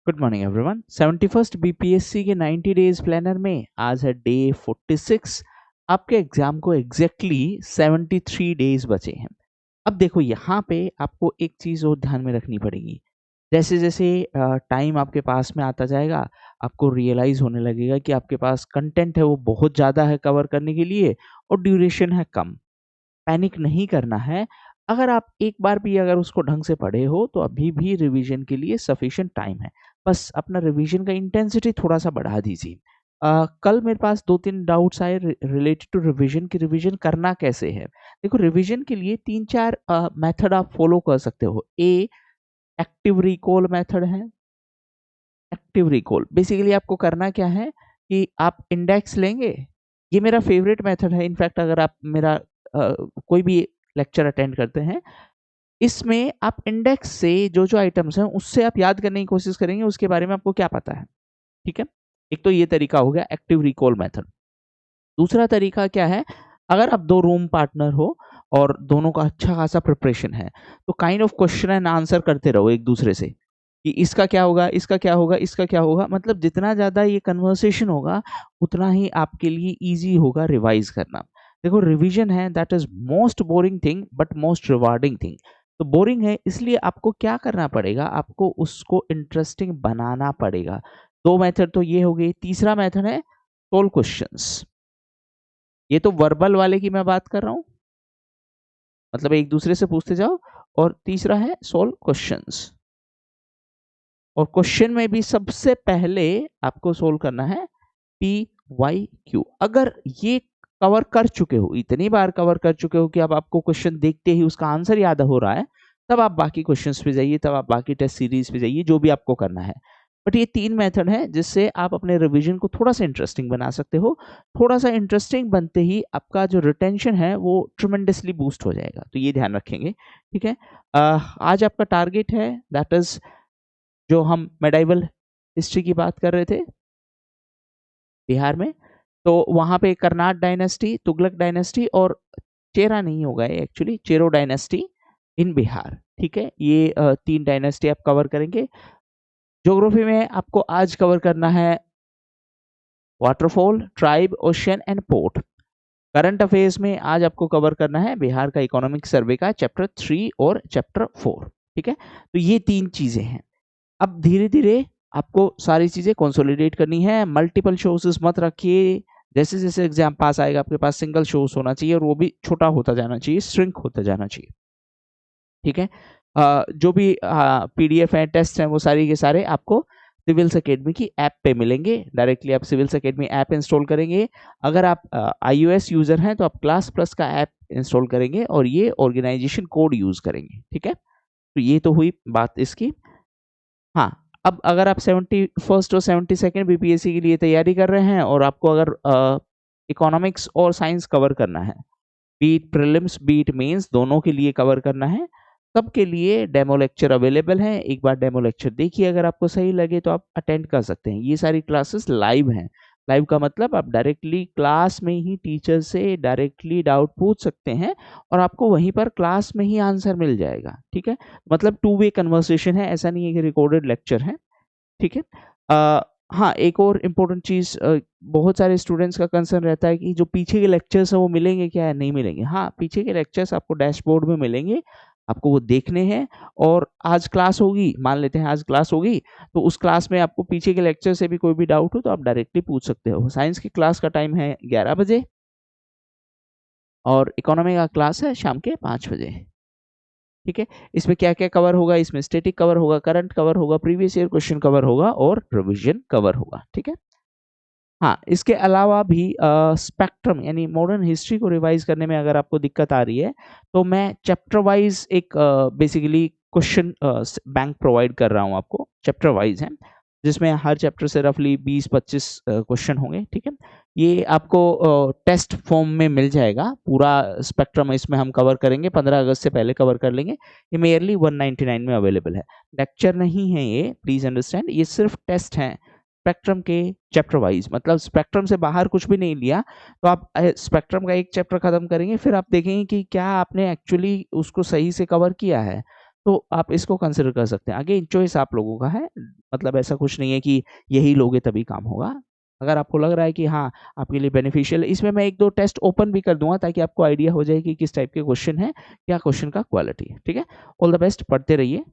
Good morning everyone. 71st BPSC के 90 days planner में आज है डे 46। आपके एग्जाम को एग्जैक्टली 73 डेज बचे हैं। अब देखो यहाँ पे आपको एक चीज़ और ध्यान में रखनी पड़ेगी। जैसे जैसे टाइम आपके पास में आता जाएगा, आपको रियलाइज़ होने लगेगा कि आपके पास कंटेंट है वो बहुत ज़्यादा है कवर करने के लिए और ड्यूरेशन है कम। पैनिक नहीं करना है। अगर आप एक बार भी अगर उसको ढंग से पढ़े हो तो अभी भी रिवीजन के लिए सफिशिएंट टाइम है। बस अपना रिवीजन का इंटेंसिटी थोड़ा-सा बढ़ा दीजिए। कल मेरे पास 2-3 डाउट्स आए रिलेटेड टू रिवीजन कि रिवीजन करना कैसे है? देखो रिवीजन के लिए 3-4 मेथड आप फॉलो कर सकते हो। एक्टिव रिकॉल मेथड है। एक्टिव रिकॉल बेसिकली आपको करना क्या है कि आप इंडेक्स लेंगे। ये मेरा फेवरेट मेथड है। इनफैक्ट अगर आप मेरा कोई भी लेक्चर अटेंड करते हैं, इसमें आप इंडेक्स से जो-जो आइटम्स हैं उससे आप याद करने की कोशिश करेंगे उसके बारे में आपको क्या पता है, ठीक है? एक तो ये तरीका हो गया एक्टिव रिकॉल मेथड। दूसरा तरीका क्या है, अगर आप 2 रूम पार्टनर हो और दोनों का अच्छा खासा प्रिपरेशन है, तो kind of question and answer करते रहो एक-दूसरे से, कि इसका क्या होगा, इसका क्या होगा, इसका क्या होगा? मतलब जितना ज़्यादा ये कन्वर्सेशन होगा, उतना ही आपके लिए ईज़ी होगा रिवाइज़ करना। देखो रिवीजन है that is most boring thing but most rewarding thing. तो बोरिंग है इसलिए आपको क्या करना पड़ेगा, आपको उसको इंटरेस्टिंग बनाना पड़ेगा। 2 मेथड तो ये हो गई, तीसरा मेथड है सोल्व क्वेश्चंस। ये तो वर्बल वाले की मैं बात कर रहा हूँ, मतलब एक दूसरे से पूछते जाओ। और तीसरा है सोल्व क्वेश्चंस। और क्वेश्चन में भी सबसे पहले आपको सोल्व करना है PYQ। अगर ये कवर कर चुके हो, इतनी बार कवर कर चुके हो कि अब आपको क्वेश्चन देखते ही उसका आंसर याद हो रहा है, तब आप बाकी क्वेश्चंस पे जाइए, तब आप बाकी टेस्ट सीरीज पे जाइए, जो भी आपको करना है। बट ये 3 मेथड है जिससे आप अपने रिवीजन को थोड़ा सा इंटरेस्टिंग बना सकते हो। थोड़ा सा इंटरेस्टिंग बनते ही आपका जो रिटेंशन है वो ट्रिमेंडसली बूस्ट हो जाएगा, तो ये ध्यान रखेंगे, ठीक है। आज आपका टारगेट है दैट इज जो हम मेडाइवल हिस्ट्री की बात कर रहे थे बिहार में, तो वहाँ पे कर्नाट डायनेस्टी, तुगलक डायनेस्टी और चेरा नहीं होगा ये actually, Chero dynasty in Bihar, ठीक है। ये 3 डायनेस्टी आप कवर करेंगे। ज्योग्राफी में आपको आज कवर करना है waterfall, tribe, ocean and port. Current affairs में आज आपको कवर करना है बिहार का इकोनॉमिक सर्वे का चैप्टर 3 और चैप्टर 4, ठीक है। तो ये 3 चीजें हैं। अब धीरे-धीरे आपको सारी चीज़ें कंसोलिडेट करनी है, मल्टीपल सोर्सेस मत रखिए। जैसे-जैसे एग्ज़ाम पास आएगा आपके पास सिंगल सोर्स होना चाहिए और वो भी छोटा होता जाना चाहिए, श्रिंक होता जाना चाहिए, ठीक है। जो भी पीडीएफ है, टेस्ट हैं, वो सारे के सारे आपको सिविल्स एकेडमी की ऐप पे मिलेंगे। डायरेक्टली आप सिविल्स एकेडमी ऐप इंस्टॉल करेंगे। अगर आप iOS यूज़र हैं तो आप क्लास प्लस का ऐप इंस्टॉल करेंगे और ये ऑर्गेनाइजेशन कोड यूज़ करेंगे, ठीक है। तो ये तो हुई बात इसकी। हाँ, अब अगर आप 71st और 72nd बीपीएससी के लिए तैयारी कर रहे हैं और आपको अगर इकोनॉमिक्स और साइंस कवर करना है, बीट प्रीलिम्स बीट मेंस दोनों के लिए कवर करना है, सबके लिए डेमो लेक्चर अवेलेबल हैं। एक बार डेमो लेक्चर देखिए, अगर आपको सही लगे तो आप अटेंड कर सकते हैं। ये सारी क्लासेस लाइव हैं। लाइव का मतलब आप डायरेक्टली क्लास में ही टीचर से डायरेक्टली डाउट पूछ सकते हैं और आपको वहीं पर क्लास में ही आंसर मिल जाएगा, ठीक है। मतलब 2 वे कन्वर्सेशन है, ऐसा नहीं है कि रिकॉर्डेड लेक्चर है, ठीक है। हाँ, एक और इम्पोर्टेंट चीज़, बहुत सारे स्टूडेंट्स का कंसर्न रहता है कि जो पीछे के लेक्चर्स हैं वो मिलेंगे क्या? नहीं मिलेंगे। हाँ, पीछे के लेक्चर्स आपको डैशबोर्ड में मिलेंगे, आपको वो देखने हैं। और आज क्लास होगी, मान लेते हैं आज क्लास होगी, तो उस क्लास में आपको पीछे के लेक्चर से भी कोई भी डाउट हो तो आप डायरेक्टली पूछ सकते हो। साइंस की क्लास का टाइम है 11 बजे और इकोनॉमी का क्लास है शाम के 5 बजे, ठीक है। इसमें क्या-क्या कवर होगा? इसमें स्टैटिक कवर होगा, करंट कवर होगा, प्रीवियस ईयर क्वेश्चन कवर होगा और रिवीजन कवर होगा, ठीक है। हाँ, इसके अलावा भी स्पेक्ट्रम यानी मॉडर्न हिस्ट्री को रिवाइज़ करने में अगर आपको दिक्कत आ रही है, तो मैं चैप्टर वाइज़ एक बेसिकली क्वेश्चन बैंक प्रोवाइड कर रहा हूँ आपको, चैप्टर वाइज़ है, जिसमें हर चैप्टर से रफली 20-25 क्वेश्चन होंगे, ठीक है। ये आपको टेस्ट फॉर्म में मिल जाएगा, पूरा स्पेक्ट्रम इसमें हम कवर करेंगे, 15 अगस्त से पहले कवर कर लेंगे। ये मेयरली 199 में अवेलेबल है। लेक्चर नहीं है ये, प्लीज़ अंडरस्टैंड, ये सिर्फ टेस्ट हैं। स्पेक्ट्रम के चैप्टर वाइज, मतलब स्पेक्ट्रम से बाहर कुछ भी नहीं लिया। तो आप स्पेक्ट्रम का एक चैप्टर खत्म करेंगे, फिर आप देखेंगे कि क्या आपने एक्चुअली उसको सही से कवर किया है। तो आप इसको कंसिडर कर सकते हैं। अगेन चॉइस आप लोगों का है, मतलब ऐसा कुछ नहीं है कि यही लोगे तभी काम होगा। अगर आपको लग रहा है कि हाँ, आपके लिए बेनिफिशियल है, इसमें मैं 1-2 टेस्ट ओपन भी कर दूँगा ताकि आपको आइडिया हो जाए कि किस टाइप के क्वेश्चन हैं, क्या क्वेश्चन का क्वालिटी है, ठीक है? ऑल द बेस्ट, पढ़ते रहिए।